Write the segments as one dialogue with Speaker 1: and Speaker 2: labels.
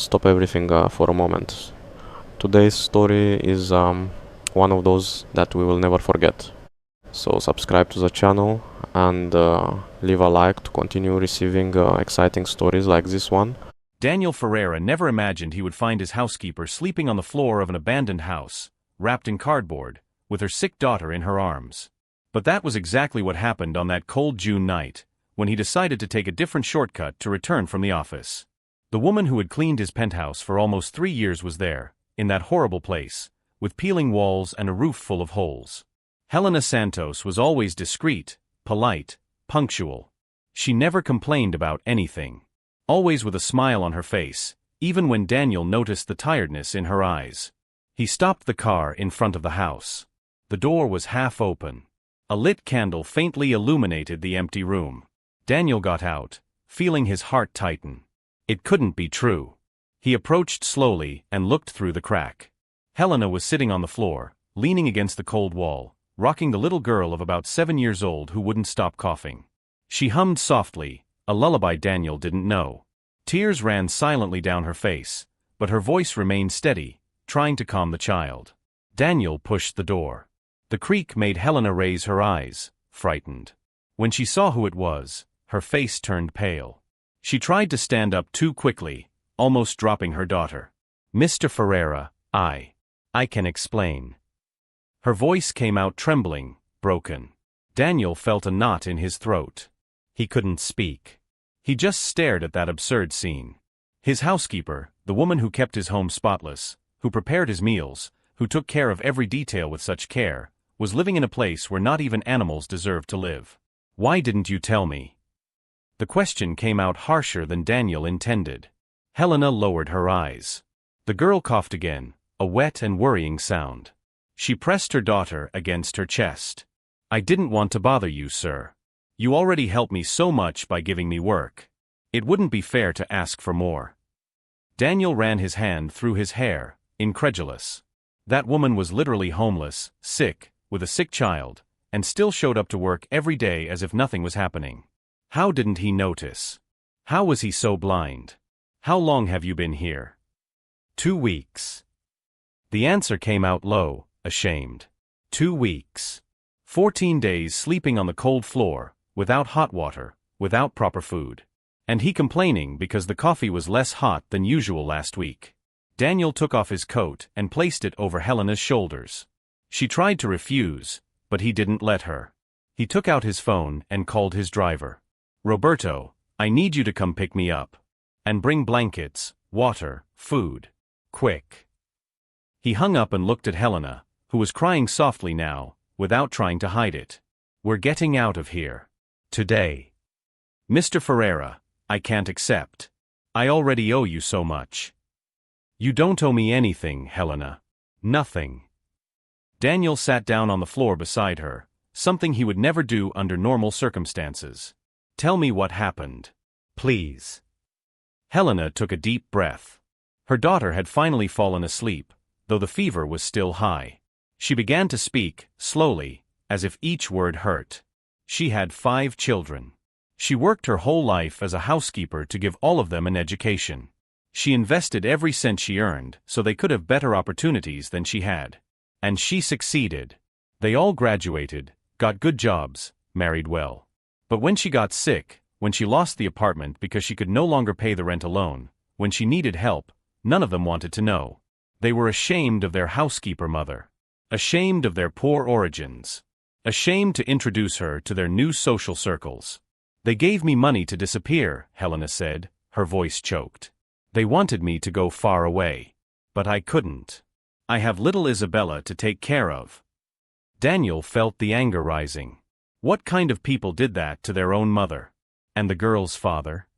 Speaker 1: stop everything for a moment. Today's story is one of those that we will never forget. So subscribe to the channel and leave a like to continue receiving exciting stories like this one.
Speaker 2: Daniel Ferreira never imagined he would find his housekeeper sleeping on the floor of an abandoned house, wrapped in cardboard, with her sick daughter in her arms. But that was exactly what happened on that cold June night, when he decided to take a different shortcut to return from the office. The woman who had cleaned his penthouse for almost 3 years was there, in that horrible place, with peeling walls and a roof full of holes. Helena Santos was always discreet, polite, punctual. She never complained about anything. Always with a smile on her face, even when Daniel noticed the tiredness in her eyes. He stopped the car in front of the house. The door was half open. A lit candle faintly illuminated the empty room. Daniel got out, feeling his heart tighten. It couldn't be true. He approached slowly and looked through the crack. Helena was sitting on the floor, leaning against the cold wall, rocking the little girl of about 7 years old who wouldn't stop coughing. She hummed softly, a lullaby Daniel didn't know. Tears ran silently down her face, but her voice remained steady, trying to calm the child. Daniel pushed the door. The creak made Helena raise her eyes, frightened. When she saw who it was, her face turned pale. She tried to stand up too quickly, almost dropping her daughter. "Mr. Ferreira, I can explain." Her voice came out trembling, broken. Daniel felt a knot in his throat. He couldn't speak. He just stared at that absurd scene. His housekeeper, the woman who kept his home spotless, who prepared his meals, who took care of every detail with such care, was living in a place where not even animals deserved to live. "Why didn't you tell me?" The question came out harsher than Daniel intended. Helena lowered her eyes. The girl coughed again, a wet and worrying sound. She pressed her daughter against her chest. "I didn't want to bother you, sir. You already helped me so much by giving me work. It wouldn't be fair to ask for more." Daniel ran his hand through his hair, incredulous. That woman was literally homeless, sick, with a sick child, and still showed up to work every day as if nothing was happening. How didn't he notice? How was he so blind? "How long have you been here?" 2 weeks. The answer came out low, ashamed. 2 weeks. 14 days sleeping on the cold floor, without hot water, without proper food. And he complaining because the coffee was less hot than usual last week. Daniel took off his coat and placed it over Helena's shoulders. She tried to refuse, but he didn't let her. He took out his phone and called his driver. "Roberto, I need you to come pick me up. And bring blankets, water, food. Quick." He hung up and looked at Helena, who was crying softly now, without trying to hide it. "We're getting out of here. Today. Mr. Ferreira, I can't accept. I already owe you so much." "You don't owe me anything, Helena. Nothing." Daniel sat down on the floor beside her, something he would never do under normal circumstances. "Tell me what happened. Please." Helena took a deep breath. Her daughter had finally fallen asleep, though the fever was still high. She began to speak, slowly, as if each word hurt. She had 5 children. She worked her whole life as a housekeeper to give all of them an education. She invested every cent she earned so they could have better opportunities than she had. And she succeeded. They all graduated, got good jobs, married well. But when she got sick, when she lost the apartment because she could no longer pay the rent alone, when she needed help, none of them wanted to know. They were ashamed of their housekeeper mother. Ashamed of their poor origins. Ashamed to introduce her to their new social circles. "They gave me money to disappear," Helena said, her voice choked. "They wanted me to go far away. But I couldn't. I have little Isabella to take care of." Daniel felt the anger rising. What kind of people did that to their own mother? And the girl's father?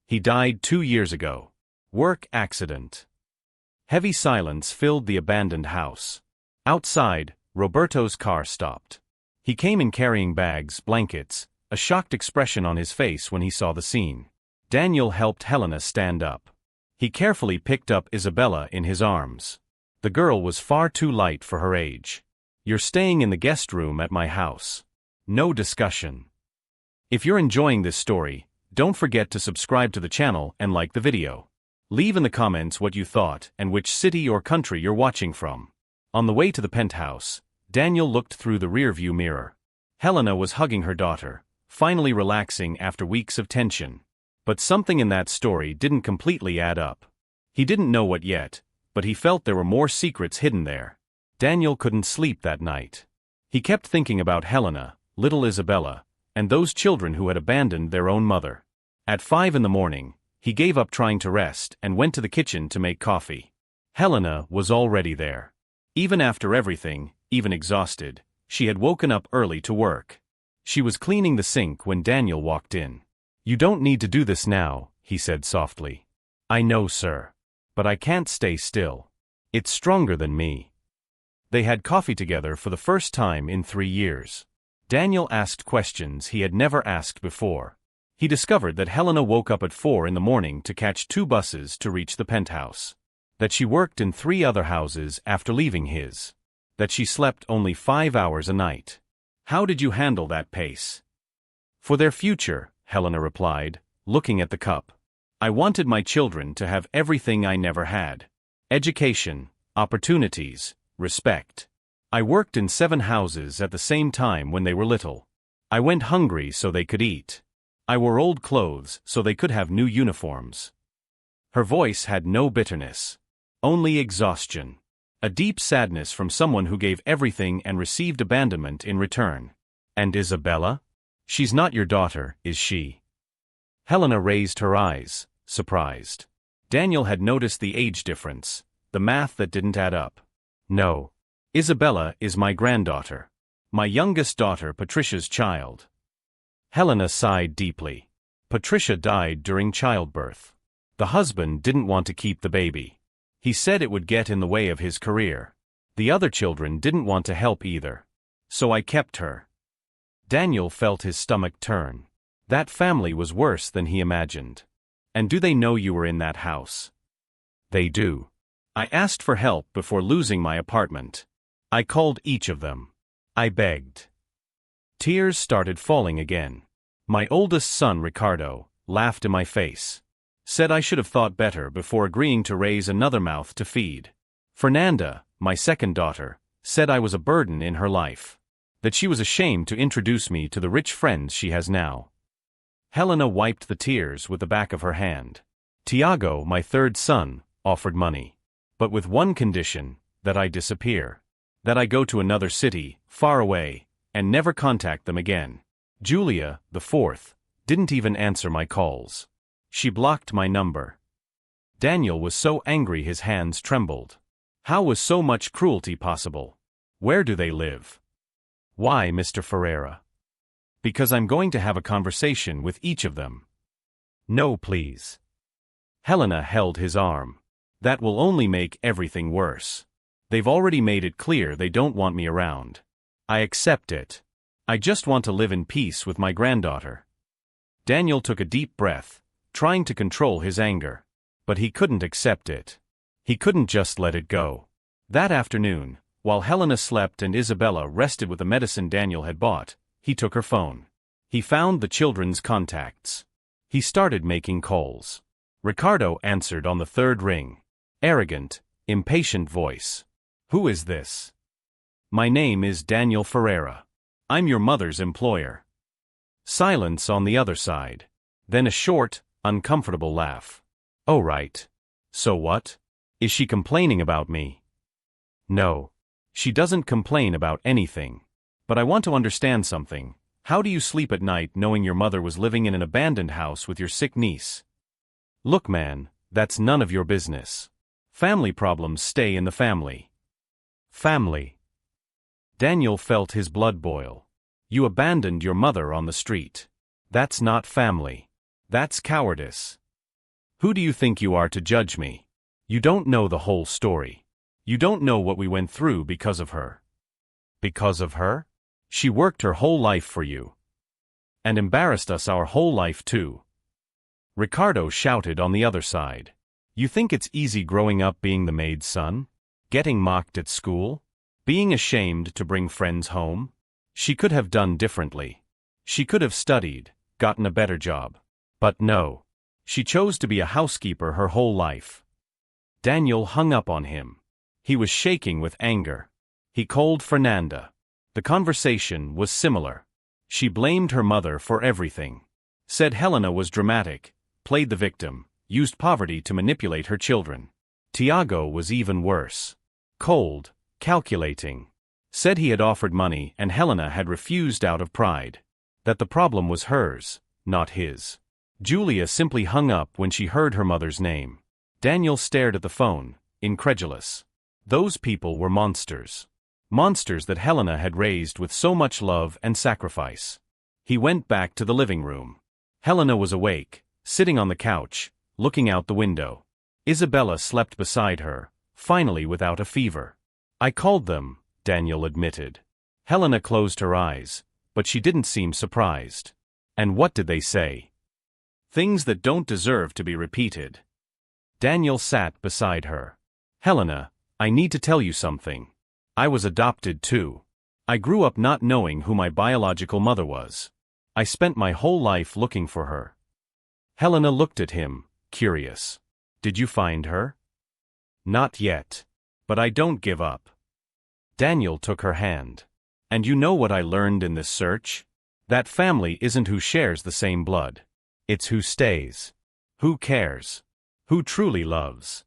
Speaker 2: He died 2 years ago. Work accident. Heavy silence filled the abandoned house. Outside, Roberto's car stopped. He came in carrying bags, blankets, a shocked expression on his face when he saw the scene. Daniel helped Helena stand up. He carefully picked up Isabella in his arms. The girl was far too light for her age. "You're staying in the guest room at my house. No discussion." If you're enjoying this story, don't forget to subscribe to the channel and like the video. Leave in the comments what you thought and which city or country you're watching from. On the way to the penthouse, Daniel looked through the rearview mirror. Helena was hugging her daughter, finally relaxing after weeks of tension. But something in that story didn't completely add up. He didn't know what yet, but he felt there were more secrets hidden there. Daniel couldn't sleep that night. He kept thinking about Helena, little Isabella, and those children who had abandoned their own mother. At 5 in the morning, he gave up trying to rest and went to the kitchen to make coffee. Helena was already there. Even after everything, even exhausted, she had woken up early to work. She was cleaning the sink when Daniel walked in. "You don't need to do this now," he said softly. "I know, sir. But I can't stay still. It's stronger than me." They had coffee together for the first time in 3 years. Daniel asked questions he had never asked before. He discovered that Helena woke up at 4 in the morning to catch 2 buses to reach the penthouse. That she worked in 3 other houses after leaving his. That she slept only 5 hours a night. "How did you handle that pace?" "For their future," Helena replied, looking at the cup. "I wanted my children to have everything I never had. Education, opportunities, respect. I worked in 7 houses at the same time when they were little. I went hungry so they could eat. I wore old clothes so they could have new uniforms." Her voice had no bitterness. Only exhaustion. A deep sadness from someone who gave everything and received abandonment in return. "And Isabella? She's not your daughter, is she?" Helena raised her eyes, surprised. Daniel had noticed the age difference, the math that didn't add up. "No. Isabella is my granddaughter. My youngest daughter, Patricia's child." Helena sighed deeply. Patricia died during childbirth. The husband didn't want to keep the baby. He said it would get in the way of his career. The other children didn't want to help either. So I kept her. Daniel felt his stomach turn. That family was worse than he imagined. "And do they know you were in that house?" "They do. I asked for help before losing my apartment. I called each of them. I begged." Tears started falling again. "My oldest son, Ricardo, laughed in my face. Said I should have thought better before agreeing to raise another mouth to feed. Fernanda, my second daughter, said I was a burden in her life. That she was ashamed to introduce me to the rich friends she has now." Helena wiped the tears with the back of her hand. "Tiago, my third son, offered money. But with one condition, that I disappear. That I go to another city, far away, and never contact them again. Julia, the fourth, didn't even answer my calls. She blocked my number." Daniel was so angry his hands trembled. How was so much cruelty possible? Where do they live? "Why, Mr. Ferreira?" "Because I'm going to have a conversation with each of them." "No, please." Helena held his arm. "That will only make everything worse. They've already made it clear they don't want me around. I accept it. I just want to live in peace with my granddaughter." Daniel took a deep breath, trying to control his anger. But he couldn't accept it. He couldn't just let it go. That afternoon, while Helena slept and Isabella rested with the medicine Daniel had bought, he took her phone. He found the children's contacts. He started making calls. Ricardo answered on the 3rd ring. Arrogant, impatient voice. "Who is this?" "My name is Daniel Ferreira. I'm your mother's employer." Silence on the other side. Then a short, uncomfortable laugh. "Oh right. So what? Is she complaining about me?" "No. She doesn't complain about anything. But I want to understand something. How do you sleep at night knowing your mother was living in an abandoned house with your sick niece?" "Look man, that's none of your business. Family problems stay in the family." "Family." Daniel felt his blood boil. "You abandoned your mother on the street. That's not family. That's cowardice. Who do you think you are to judge me? You don't know the whole story. You don't know what we went through because of her." "Because of her? She worked her whole life for you. And embarrassed us our whole life too." Ricardo shouted on the other side. "You think it's easy growing up being the maid's son? Getting mocked at school? Being ashamed to bring friends home? She could have done differently. She could have studied, gotten a better job. But no. She chose to be a housekeeper her whole life. Daniel hung up on him. He was shaking with anger. He called Fernanda. The conversation was similar. She blamed her mother for everything. Said Helena was dramatic, played the victim, used poverty to manipulate her children. Tiago was even worse. Cold, calculating. Said he had offered money and Helena had refused out of pride. That the problem was hers, not his. Julia simply hung up when she heard her mother's name. Daniel stared at the phone, incredulous. Those people were monsters. Monsters that Helena had raised with so much love and sacrifice. He went back to the living room. Helena was awake, sitting on the couch, looking out the window. Isabella slept beside her, finally without a fever. I called them, Daniel admitted. Helena closed her eyes, but she didn't seem surprised. And what did they say? Things that don't deserve to be repeated. Daniel sat beside her. Helena, I need to tell you something. I was adopted too. I grew up not knowing who my biological mother was. I spent my whole life looking for her. Helena looked at him, curious. Did you find her? Not yet. But I don't give up. Daniel took her hand. And you know what I learned in this search? That family isn't who shares the same blood. It's who stays. Who cares? Who truly loves?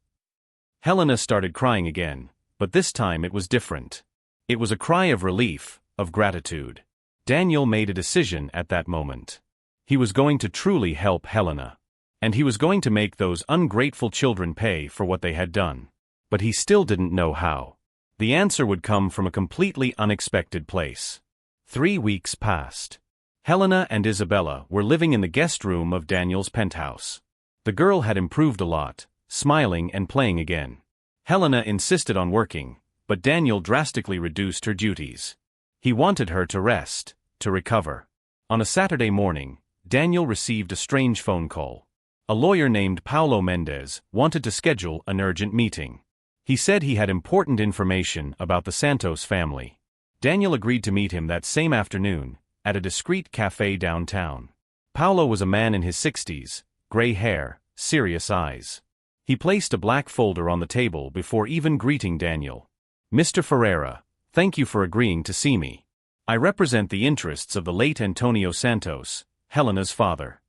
Speaker 2: Helena started crying again, but this time it was different. It was a cry of relief, of gratitude. Daniel made a decision at that moment. He was going to truly help Helena. And he was going to make those ungrateful children pay for what they had done. But he still didn't know how. The answer would come from a completely unexpected place. 3 weeks passed. Helena and Isabella were living in the guest room of Daniel's penthouse. The girl had improved a lot, smiling and playing again. Helena insisted on working, but Daniel drastically reduced her duties. He wanted her to rest, to recover. On a Saturday morning, Daniel received a strange phone call. A lawyer named Paulo Mendez wanted to schedule an urgent meeting. He said he had important information about the Santos family. Daniel agreed to meet him that same afternoon, at a discreet cafe downtown. Paulo was a man in his 60s, gray hair, serious eyes. He placed a black folder on the table before even greeting Daniel. Mr. Ferreira, thank you for agreeing to see me. I represent the interests of the late Antonio Santos, Helena's father.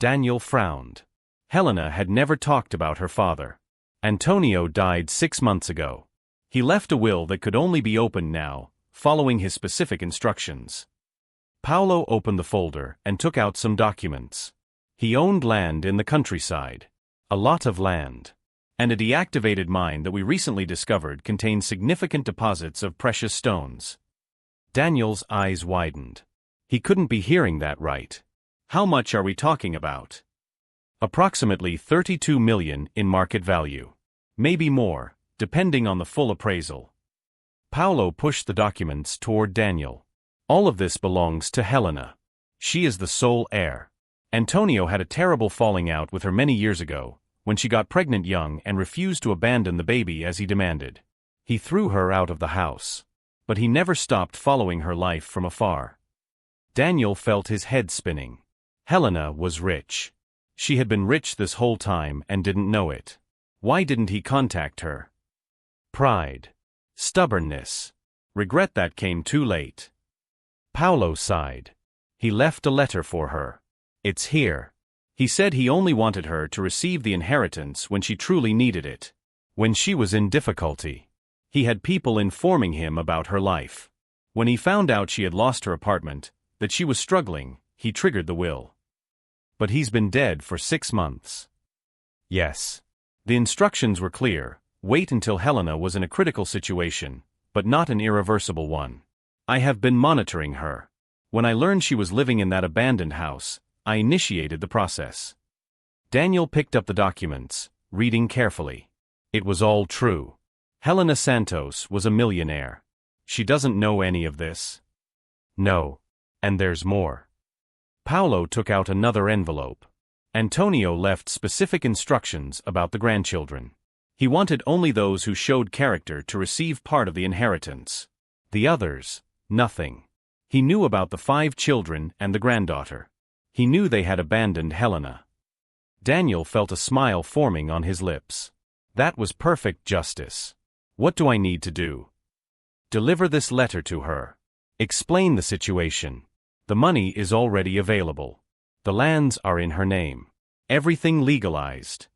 Speaker 2: Daniel frowned. Helena had never talked about her father. Antonio died 6 months ago. He left a will that could only be opened now, following his specific instructions. Paulo opened the folder and took out some documents. He owned land in the countryside. A lot of land. And a deactivated mine that we recently discovered contained significant deposits of precious stones. Daniel's eyes widened. He couldn't be hearing that right. How much are we talking about? Approximately 32 million in market value. Maybe more, depending on the full appraisal. Paulo pushed the documents toward Daniel. All of this belongs to Helena. She is the sole heir. Antonio had a terrible falling out with her many years ago, when she got pregnant young and refused to abandon the baby as he demanded. He threw her out of the house. But he never stopped following her life from afar. Daniel felt his head spinning. Helena was rich. She had been rich this whole time and didn't know it. Why didn't he contact her? Pride. Stubbornness. Regret that came too late. Paulo sighed. He left a letter for her. It's here. He said he only wanted her to receive the inheritance when she truly needed it. When she was in difficulty. He had people informing him about her life. When he found out she had lost her apartment, that she was struggling, he triggered the will. But he's been dead for 6 months. Yes. The instructions were clear. Wait until Helena was in a critical situation, but not an irreversible one. I have been monitoring her. When I learned she was living in that abandoned house, I initiated the process. Daniel picked up the documents, reading carefully. It was all true. Helena Santos was a millionaire. She doesn't know any of this. No. And there's more. Paulo took out another envelope. Antonio left specific instructions about the grandchildren. He wanted only those who showed character to receive part of the inheritance. The others, nothing. He knew about the 5 children and the granddaughter. He knew they had abandoned Helena. Daniel felt a smile forming on his lips. That was perfect justice. What do I need to do? Deliver this letter to her. Explain the situation. The money is already available. The lands are in her name. Everything legalized.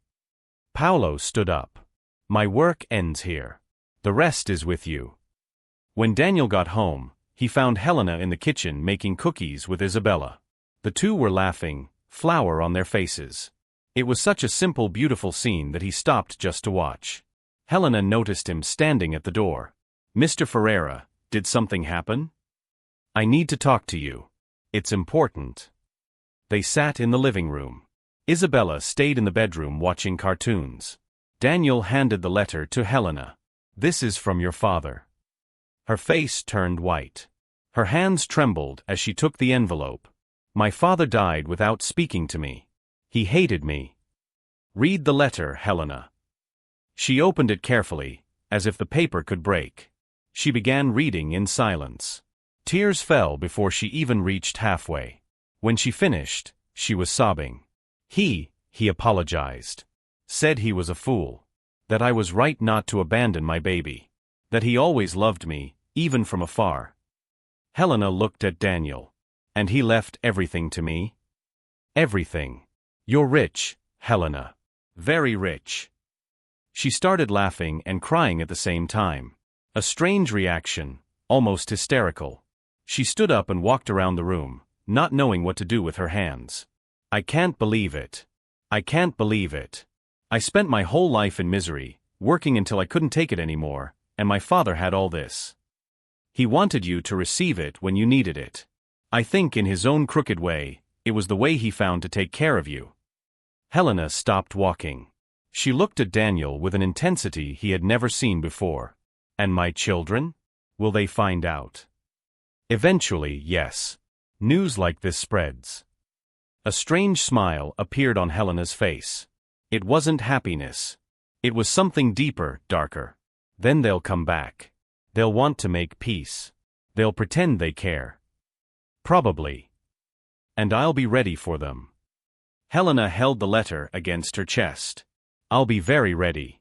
Speaker 2: Paolo stood up. My work ends here. The rest is with you. When Daniel got home, he found Helena in the kitchen making cookies with Isabella. The two were laughing, flour on their faces. It was such a simple, beautiful scene that he stopped just to watch. Helena noticed him standing at the door. Mr. Ferreira, did something happen? I need to talk to you. It's important. They sat in the living room. Isabella stayed in the bedroom watching cartoons. Daniel handed the letter to Helena. This is from your father. Her face turned white. Her hands trembled as she took the envelope. My father died without speaking to me. He hated me. Read the letter, Helena. She opened it carefully, as if the paper could break. She began reading in silence. Tears fell before she even reached halfway. When she finished, she was sobbing. He apologized. Said he was a fool. That I was right not to abandon my baby. That he always loved me, even from afar. Helena looked at Daniel. And he left everything to me? Everything. You're rich, Helena. Very rich. She started laughing and crying at the same time. A strange reaction, almost hysterical. She stood up and walked around the room, not knowing what to do with her hands. I can't believe it. I can't believe it. I spent my whole life in misery, working until I couldn't take it anymore, and my father had all this. He wanted you to receive it when you needed it. I think in his own crooked way, it was the way he found to take care of you. Helena stopped walking. She looked at Daniel with an intensity he had never seen before. And my children? Will they find out? Eventually, yes. News like this spreads. A strange smile appeared on Helena's face. It wasn't happiness. It was something deeper, darker. Then they'll come back. They'll want to make peace. They'll pretend they care. Probably. And I'll be ready for them. Helena held the letter against her chest. I'll be very ready.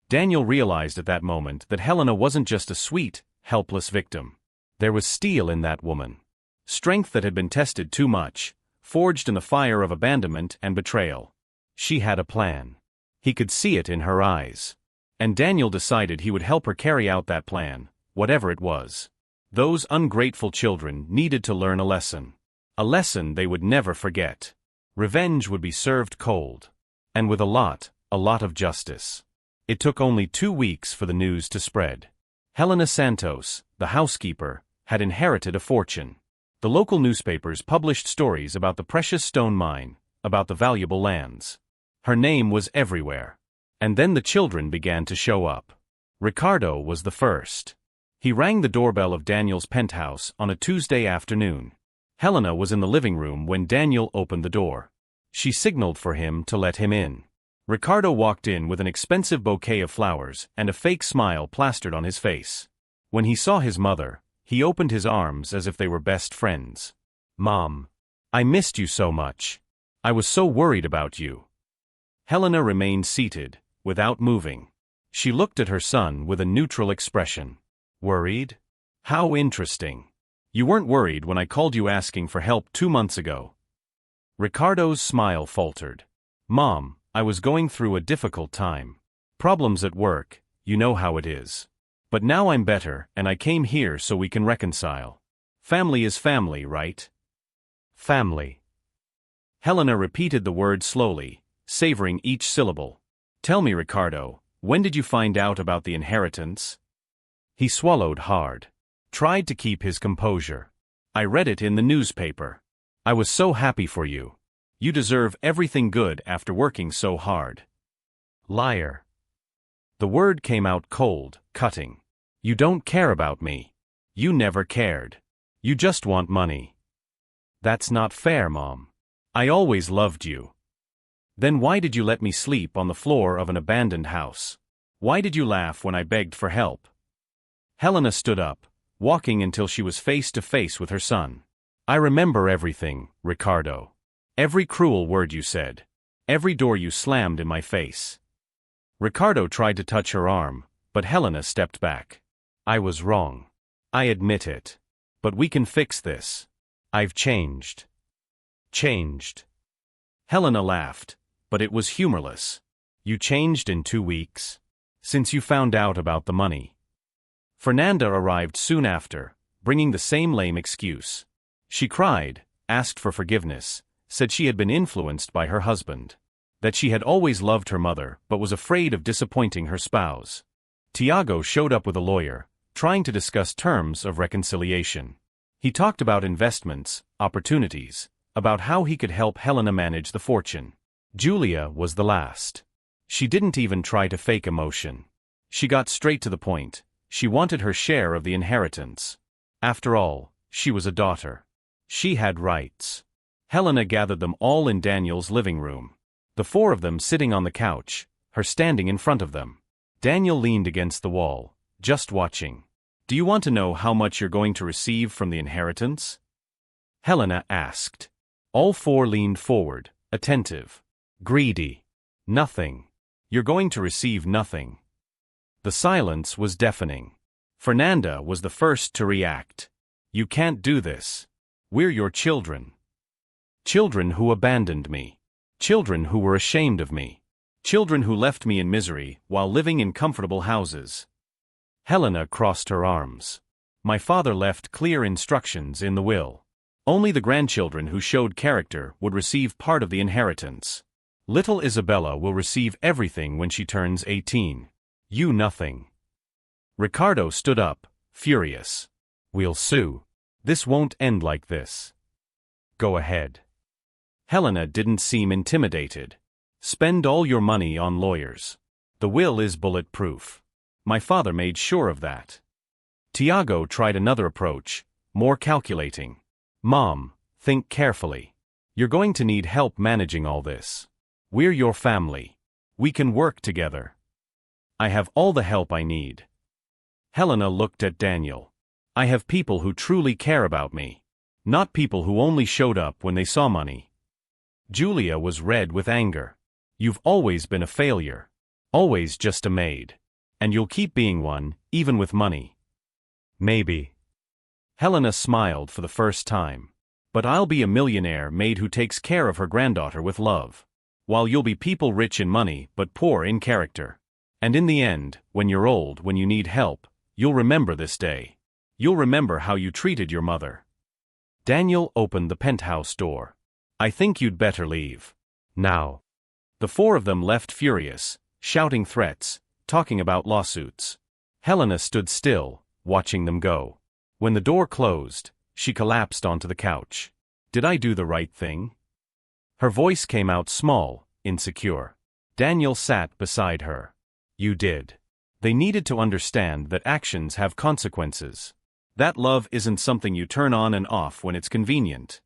Speaker 2: Daniel realized at that moment that Helena wasn't just a sweet, helpless victim. There was steel in that woman. Strength that had been tested too much, forged in the fire of abandonment and betrayal. She had a plan. He could see it in her eyes. And Daniel decided he would help her carry out that plan, whatever it was. Those ungrateful children needed to learn a lesson. A lesson they would never forget. Revenge would be served cold. And with a lot of justice. It took only 2 weeks for the news to spread. Helena Santos, the housekeeper, had inherited a fortune. The local newspapers published stories about the precious stone mine, about the valuable lands. Her name was everywhere. And then the children began to show up. Ricardo was the first. He rang the doorbell of Daniel's penthouse on a Tuesday afternoon. Helena was in the living room when Daniel opened the door. She signaled for him to let him in. Ricardo walked in with an expensive bouquet of flowers and a fake smile plastered on his face. When he saw his mother, he opened his arms as if they were best friends. Mom. I missed you so much. I was so worried about you. Helena remained seated, without moving. She looked at her son with a neutral expression. Worried? How interesting. You weren't worried when I called you asking for help 2 months ago. Ricardo's smile faltered. Mom, I was going through a difficult time. Problems at work, you know how it is. But now I'm better and I came here so we can reconcile. Family is family, right? Family. Helena repeated the word slowly, savoring each syllable. Tell me, Ricardo, when did you find out about the inheritance? He swallowed hard. Tried to keep his composure. I read it in the newspaper. I was so happy for you. You deserve everything good after working so hard. Liar. The word came out cold, cutting. You don't care about me. You never cared. You just want money. That's not fair, Mom. I always loved you. Then why did you let me sleep on the floor of an abandoned house? Why did you laugh when I begged for help? Helena stood up, walking until she was face to face with her son. I remember everything, Ricardo. Every cruel word you said. Every door you slammed in my face. Ricardo tried to touch her arm, but Helena stepped back. I was wrong. I admit it. But we can fix this. I've changed. Changed. Helena laughed, but it was humorless. You changed in 2 weeks? Since you found out about the money. Fernanda arrived soon after, bringing the same lame excuse. She cried, asked for forgiveness, said she had been influenced by her husband. That she had always loved her mother but was afraid of disappointing her spouse. Tiago showed up with a lawyer, trying to discuss terms of reconciliation. He talked about investments, opportunities, about how he could help Helena manage the fortune. Julia was the last. She didn't even try to fake emotion. She got straight to the point. She wanted her share of the inheritance. After all, she was a daughter. She had rights. Helena gathered them all in Daniel's living room. The 4 of them sitting on the couch, her standing in front of them. Daniel leaned against the wall, just watching. Do you want to know how much you're going to receive from the inheritance? Helena asked. All 4 leaned forward, attentive. Greedy. Nothing. You're going to receive nothing. The silence was deafening. Fernanda was the first to react. You can't do this. We're your children. Children who abandoned me. Children who were ashamed of me. Children who left me in misery while living in comfortable houses. Helena crossed her arms. My father left clear instructions in the will. Only the grandchildren who showed character would receive part of the inheritance. Little Isabella will receive everything when she turns 18. You nothing. Ricardo stood up, furious. We'll sue. This won't end like this. Go ahead. Helena didn't seem intimidated. Spend all your money on lawyers. The will is bulletproof. My father made sure of that. Tiago tried another approach, more calculating. Mom, think carefully. You're going to need help managing all this. We're your family. We can work together. I have all the help I need. Helena looked at Daniel. I have people who truly care about me. Not people who only showed up when they saw money. Julia was red with anger. You've always been a failure. Always just a maid. And you'll keep being one, even with money. Maybe. Helena smiled for the first time. But I'll be a millionaire maid who takes care of her granddaughter with love. While you'll be people rich in money but poor in character. And in the end, when you're old, when you need help, you'll remember this day. You'll remember how you treated your mother. Daniel opened the penthouse door. I think you'd better leave. Now. The 4 of them left furious, shouting threats, talking about lawsuits. Helena stood still, watching them go. When the door closed, she collapsed onto the couch. Did I do the right thing? Her voice came out small, insecure. Daniel sat beside her. You did. They needed to understand that actions have consequences. That love isn't something you turn on and off when it's convenient.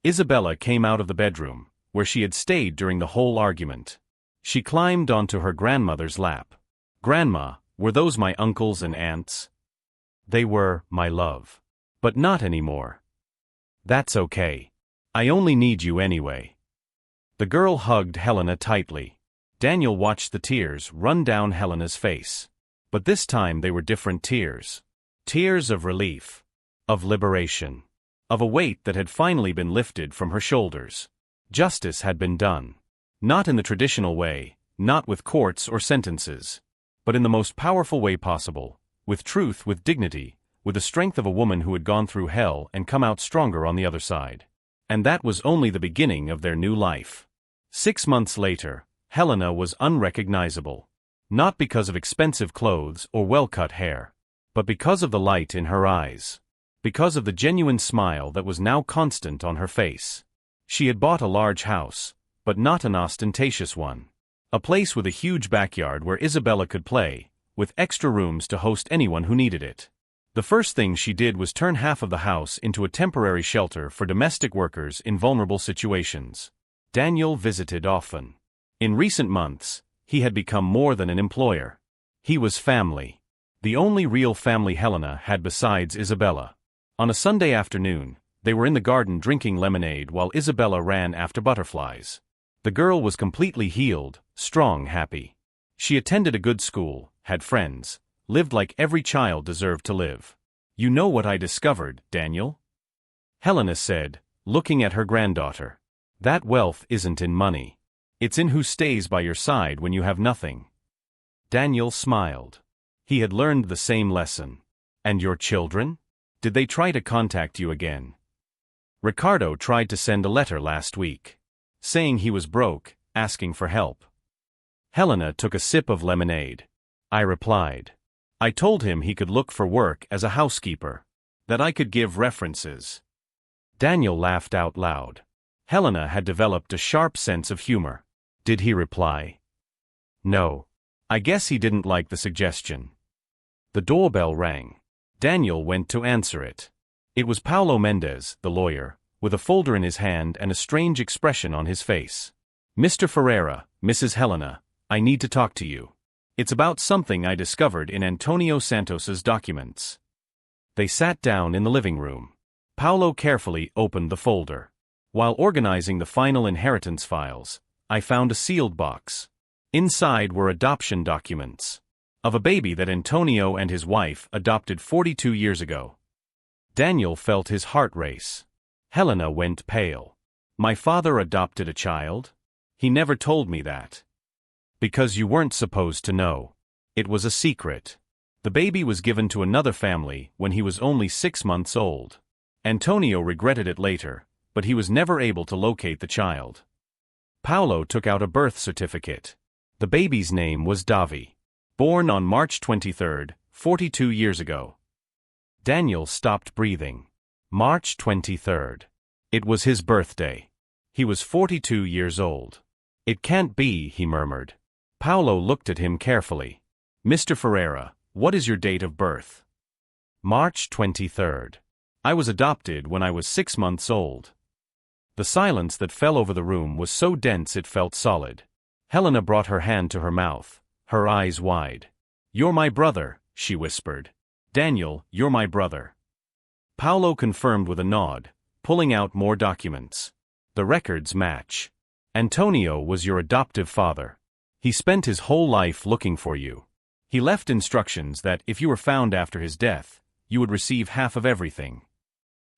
Speaker 2: Isabella came out of the bedroom, where she had stayed during the whole argument. She climbed onto her grandmother's lap. Grandma, were those my uncles and aunts? They were, my love. But not anymore. That's okay. I only need you anyway. The girl hugged Helena tightly. Daniel watched the tears run down Helena's face. But this time they were different tears. Tears of relief. Of liberation. Of a weight that had finally been lifted from her shoulders. Justice had been done. Not in the traditional way, not with courts or sentences. But in the most powerful way possible. With truth, with dignity, with the strength of a woman who had gone through hell and come out stronger on the other side. And that was only the beginning of their new life. 6 months later, Helena was unrecognizable. Not because of expensive clothes or well-cut hair, but because of the light in her eyes. Because of the genuine smile that was now constant on her face. She had bought a large house, but not an ostentatious one. A place with a huge backyard where Isabella could play, with extra rooms to host anyone who needed it. The first thing she did was turn half of the house into a temporary shelter for domestic workers in vulnerable situations. Daniel visited often. In recent months, he had become more than an employer. He was family. The only real family Helena had besides Isabella. On a Sunday afternoon, they were in the garden drinking lemonade while Isabella ran after butterflies. The girl was completely healed, strong, happy. She attended a good school, had friends, lived like every child deserved to live. You know what I discovered, Daniel? Helena said, looking at her granddaughter. That wealth isn't in money. It's in who stays by your side when you have nothing. Daniel smiled. He had learned the same lesson. And your children? Did they try to contact you again? Ricardo tried to send a letter last week, saying he was broke, asking for help. Helena took a sip of lemonade. I replied. I told him he could look for work as a housekeeper, that I could give references. Daniel laughed out loud. Helena had developed a sharp sense of humor. Did he reply? No. I guess he didn't like the suggestion. The doorbell rang. Daniel went to answer it. It was Paulo Mendez, the lawyer, with a folder in his hand and a strange expression on his face. Mr. Ferreira, Mrs. Helena, I need to talk to you. It's about something I discovered in Antonio Santos's documents. They sat down in the living room. Paulo carefully opened the folder. While organizing the final inheritance files, I found a sealed box. Inside were adoption documents of a baby that Antonio and his wife adopted 42 years ago. Daniel felt his heart race. Helena went pale. My father adopted a child? He never told me that. Because you weren't supposed to know. It was a secret. The baby was given to another family when he was only 6 months old. Antonio regretted it later, but he was never able to locate the child. Paulo took out a birth certificate. The baby's name was Davi. Born on March 23, 42 years ago. Daniel stopped breathing. March 23rd. It was his birthday. He was 42 years old. It can't be, he murmured. Paulo looked at him carefully. Mr. Ferreira, what is your date of birth? March 23rd. I was adopted when I was 6 months old. The silence that fell over the room was so dense it felt solid. Helena brought her hand to her mouth, her eyes wide. You're my brother, she whispered. Daniel, you're my brother. Paulo confirmed with a nod, pulling out more documents. The records match. Antonio was your adoptive father. He spent his whole life looking for you. He left instructions that if you were found after his death, you would receive half of everything.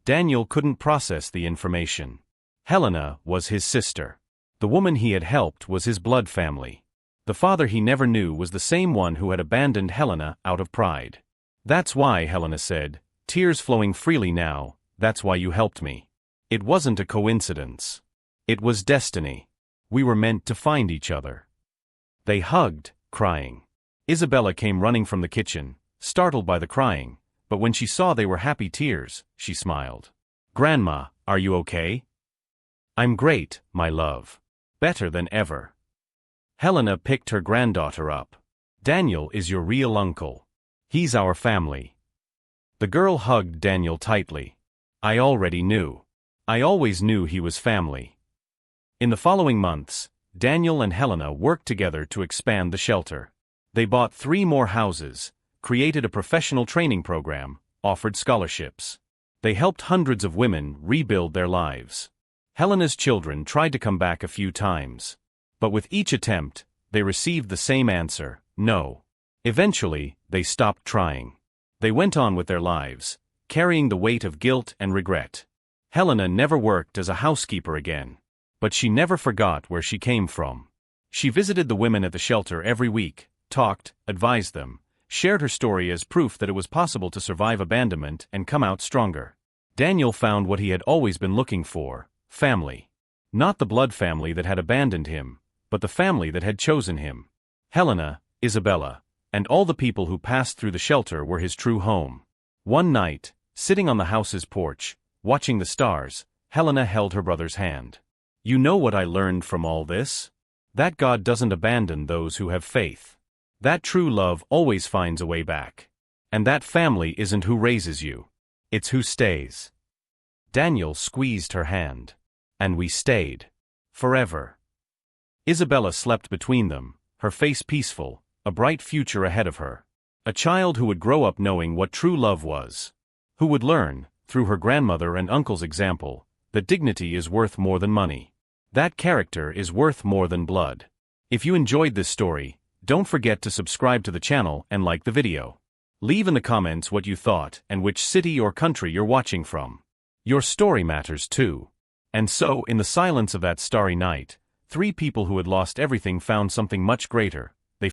Speaker 2: Daniel couldn't process the information. Helena was his sister. The woman he had helped was his blood family. The father he never knew was the same one who had abandoned Helena out of pride. That's why, Helena said, tears flowing freely now, that's why you helped me. It wasn't a coincidence. It was destiny. We were meant to find each other. They hugged, crying. Isabella came running from the kitchen, startled by the crying, but when she saw they were happy tears, she smiled. Grandma, are you okay? I'm great, my love. Better than ever. Helena picked her granddaughter up. Daniel is your real uncle. He's our family. The girl hugged Daniel tightly. I already knew. I always knew he was family. In the following months, Daniel and Helena worked together to expand the shelter. They bought 3 more houses, created a professional training program, offered scholarships. They helped hundreds of women rebuild their lives. Helena's children tried to come back a few times. But with each attempt, they received the same answer, no. Eventually, they stopped trying. They went on with their lives, carrying the weight of guilt and regret. Helena never worked as a housekeeper again. But she never forgot where she came from. She visited the women at the shelter every week, talked, advised them, shared her story as proof that it was possible to survive abandonment and come out stronger. Daniel found what he had always been looking for, family. Not the blood family that had abandoned him, but the family that had chosen him. Helena, Isabella, and all the people who passed through the shelter were his true home. One night, sitting on the house's porch, watching the stars, Helena held her brother's hand. You know what I learned from all this? That God doesn't abandon those who have faith. That true love always finds a way back. And that family isn't who raises you. It's who stays. Daniel squeezed her hand. And we stayed. Forever. Isabella slept between them, her face peaceful, a bright future ahead of her. A child who would grow up knowing what true love was. Who would learn, through her grandmother and uncle's example, that dignity is worth more than money. That character is worth more than blood. If you enjoyed this story, don't forget to subscribe to the channel and like the video. Leave in the comments what you thought and which city or country you're watching from. Your story matters too. And so, in the silence of that starry night, 3 people who had lost everything found something much greater: